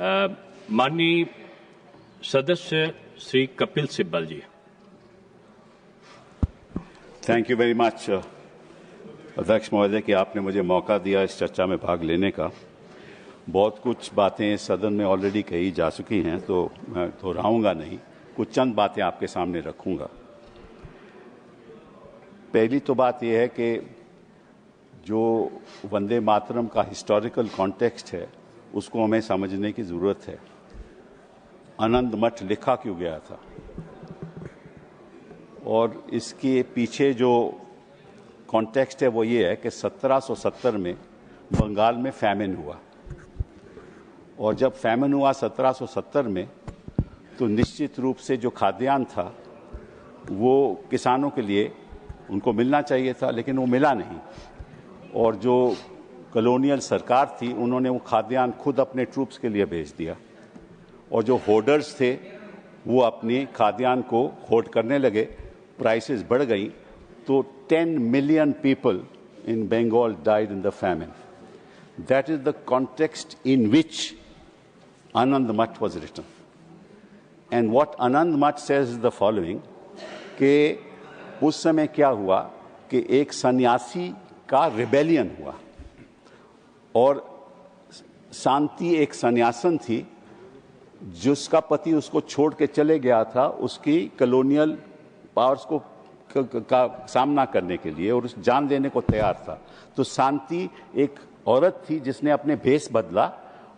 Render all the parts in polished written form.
माननीय सदस्य श्री कपिल सिब्बल जी। Thank you very much अध्यक्ष महोदय कि आपने मुझे मौका दिया इस चर्चा में भाग लेने का। बहुत कुछ बातें सदन में ऑलरेडी कही जा चुकी हैं, तो मैं दोहराऊंगा नहीं, कुछ चंद बातें आपके सामने रखूंगा। पहली तो बात यह है कि जो वंदे मातरम का हिस्टोरिकल कॉन्टेक्स्ट है उसको हमें समझने की जरूरत है। आनंद मठ लिखा क्यों गया था और इसके पीछे जो कॉन्टेक्स्ट है वो ये है कि 1770 में बंगाल में फैमिन हुआ, और जब फैमिन हुआ 1770 में तो निश्चित रूप से जो खाद्यान्न था वो किसानों के लिए उनको मिलना चाहिए था, लेकिन वो मिला नहीं। और जो कॉलोनियल सरकार थी उन्होंने वो खाद्यान्न खुद अपने ट्रूप्स के लिए भेज दिया, और जो होर्डर्स थे वो अपनी खाद्यान्न को होर्ड करने लगे, प्राइसेस बढ़ गई, तो 10 million people in Bengal died in the famine. That is the context in which Anand Math was written. And what Anand Math says is the following, कि उस समय क्या हुआ कि एक सन्यासी का रिबेलियन हुआ, और शांति एक सन्यासन थी जिसका पति उसको छोड़ के चले गया था उसकी कॉलोनियल पावर्स को का सामना करने के लिए, और उस जान देने को तैयार था। तो शांति एक औरत थी जिसने अपने भेष बदला,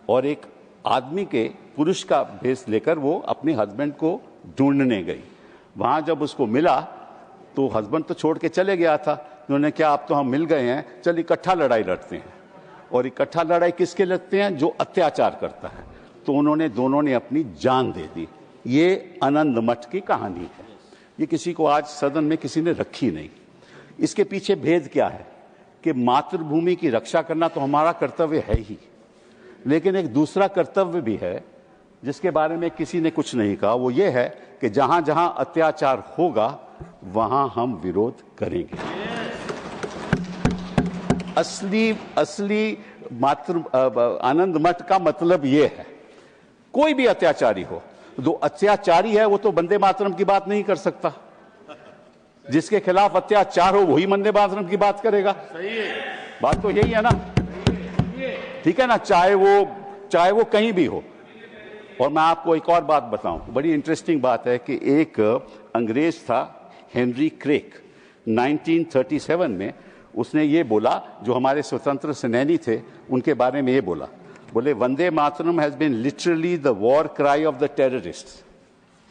और एक आदमी के पुरुष का भेष लेकर वो अपने हस्बैंड को ढूंढने गई। वहां जब उसको मिला तो हस्बैंड तो छोड़ के चले गया था, उन्होंने क्या अब तो हम मिल गए हैं, चल इकट्ठा लड़ाई लड़ते हैं। और इकट्ठा लड़ाई किसके लड़ते हैं? जो अत्याचार करता है। तो उन्होंने दोनों ने अपनी जान दे दी। ये आनंद मठ की कहानी है, ये किसी को आज सदन में किसी ने रखी नहीं। इसके पीछे भेद क्या है कि मातृभूमि की रक्षा करना तो हमारा कर्तव्य है ही, लेकिन एक दूसरा कर्तव्य भी है जिसके बारे में किसी ने कुछ नहीं कहा। वो ये है कि जहां जहां अत्याचार होगा वहां हम विरोध करेंगे। असली आनंद मठ का मतलब ये है, कोई भी अत्याचारी हो, जो अत्याचारी है वो तो वंदे मातरम की बात नहीं कर सकता। जिसके खिलाफ अत्याचार हो वही वंदे मातरम की बात करेगा। सही है, बात तो यही है ना, ठीक है ना, चाहे वो कहीं भी हो। और मैं आपको एक और बात बताऊं, बड़ी इंटरेस्टिंग बात है कि एक अंग्रेज था हेनरी क्रेक, 1937 में उसने ये बोला, जो हमारे स्वतंत्र सेनानी थे उनके बारे में ये बोला, बोले Vande Mataram has been literally the war cry of the terrorists.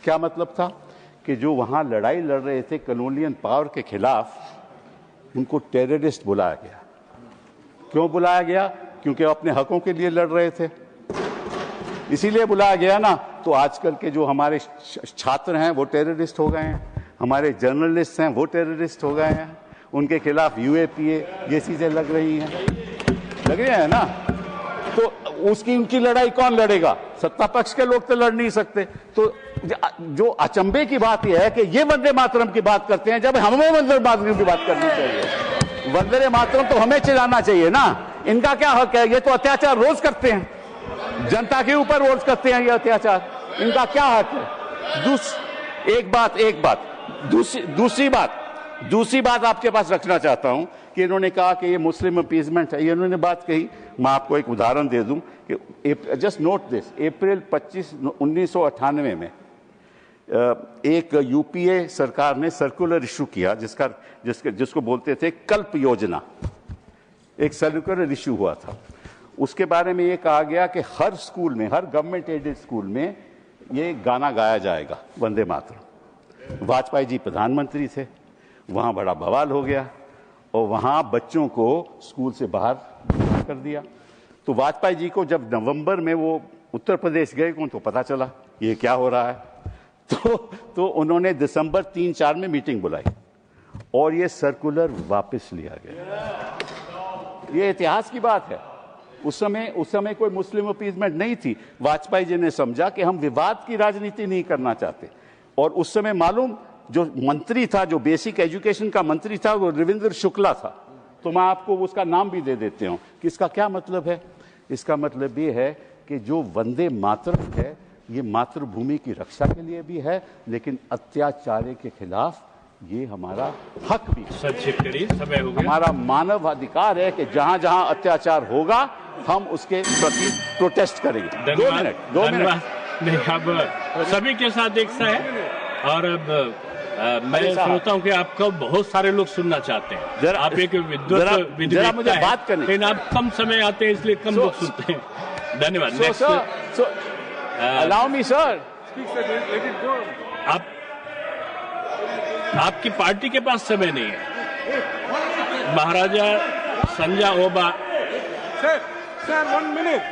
क्या मतलब था कि जो वहां लड़ाई लड़ रहे थे कॉलोनियल पावर के खिलाफ, उनको टेररिस्ट बुलाया गया। क्यों बुलाया गया? क्योंकि वो अपने हकों के लिए लड़ रहे थे, इसीलिए बुलाया गया ना। तो आजकल के जो हमारे छात्र हैं वो टेररिस्ट हो गए हैं, हमारे जर्नलिस्ट हैं वो टेररिस्ट हो गए हैं, उनके खिलाफ यूएपीए ये चीजें लग रही हैं ना। तो उनकी लड़ाई कौन लड़ेगा? सत्ता पक्ष के लोग तो लड़ नहीं सकते। तो जो अचंभे की बात यह है कि ये वंदे मातरम की बात करते हैं जब हमें वंदे मातरम की बात करनी चाहिए। वंदे मातरम तो हमें चिल्लाना चाहिए ना। इनका क्या हक है? ये तो अत्याचार रोज करते हैं, जनता के ऊपर रोज करते हैं ये अत्याचार, इनका क्या हक है? दूसरी बात आपके पास रखना चाहता हूं कि इन्होंने कहा कि ये मुस्लिम अपीजमेंट है, ये इन्होंने बात कही। मैं आपको एक उदाहरण दे दूं कि जस्ट नोट दिस, अप्रैल 25, 1998 में एक यूपीए सरकार ने सर्कुलर इशू किया जिसको बोलते थे कल्प योजना। एक सर्कुलर इशू हुआ था, उसके बारे में ये कहा गया कि हर स्कूल में, हर गवर्नमेंट एडेड स्कूल में ये गाना गाया जाएगा, वंदे मातरम। वाजपेयी जी प्रधानमंत्री थे, वहां बड़ा बवाल हो गया और वहां बच्चों को स्कूल से बाहर कर दिया। तो वाजपेयी जी को जब नवंबर में वो उत्तर प्रदेश गए तो पता चला ये क्या हो रहा है। तो उन्होंने दिसंबर 3-4 में मीटिंग बुलाई और ये सर्कुलर वापस लिया गया। ये इतिहास की बात है। उस समय कोई मुस्लिम अपीजमेंट नहीं थी। वाजपेयी जी ने समझा कि हम विवाद की राजनीति नहीं करना चाहते, और उस समय मालूम जो मंत्री था, जो बेसिक एजुकेशन का मंत्री था, वो रविंद्र शुक्ला था। तो मैं आपको उसका नाम भी दे देते हूं कि इसका क्या मतलब है। इसका मतलब ये है कि जो वंदे मातरम है ये मातृभूमि की रक्षा के लिए भी है, लेकिन अत्याचार के खिलाफ ये हमारा हक भी है। संक्षिप्त करिए, समय हो गया। हमारा मानव अधिकार है कि जहां जहां अत्याचार होगा हम उसके प्रति प्रोटेस्ट करेंगे। 2 मिनट। नहीं, अब सभी के साथ एक सा है और अब मैं सोचता हूँ कि आपको बहुत सारे लोग सुनना चाहते हैं। आप एक विद्वत मुझे बात करनी, लेकिन आप कम समय आते हैं इसलिए कम लोग सुनते हैं। धन्यवाद। Allow me sir. आपकी पार्टी के पास समय नहीं है। महाराजा संजा ओबा सर 1 मिनट।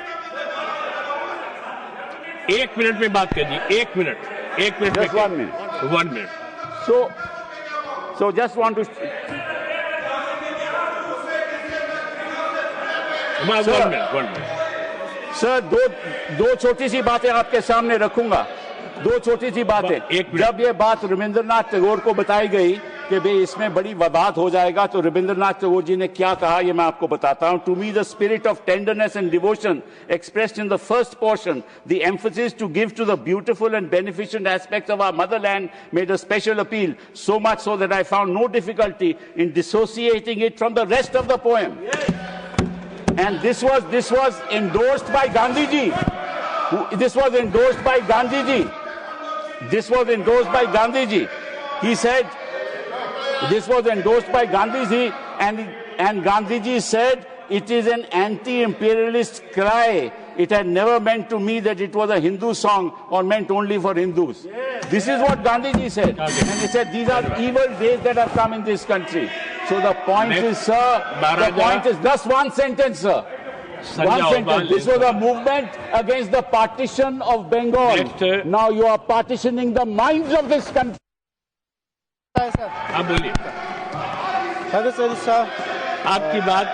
1 मिनट में बात कीजिए। 1 minute. 1 minute. 1 minute. So just want to. One minute. Sir दो छोटी सी बातें आपके सामने रखूंगा। 2 छोटी सी बातें। जब ये बात रविंद्रनाथ टैगोर को बताई गई कि भाई इसमें बड़ी विवाद हो जाएगा, तो रविंद्रनाथ टैगोर जी ने क्या कहा ये मैं आपको बताता हूं। To me the spirit of tenderness and devotion expressed in the first portion, the emphasis to give to the beautiful and beneficent aspects of our motherland made a special appeal, so much so that I found no difficulty in dissociating it from the rest of the poem. And this was endorsed by Gandhi ji. This was endorsed by Gandhi ji. This was endorsed by Gandhi ji. He said this was endorsed by Gandhi ji, and Gandhi ji said it is an anti-imperialist cry. It had never meant to me that it was a Hindu song or meant only for Hindus. This is what Gandhi ji said, and he said these are evil days that have come in this country. So the point is, sir, the point is just one sentence, sir. One sentence. This was a movement against the partition of Bengal. Now you are partitioning the minds of this country. आप बोलिए। Sir आपकी बात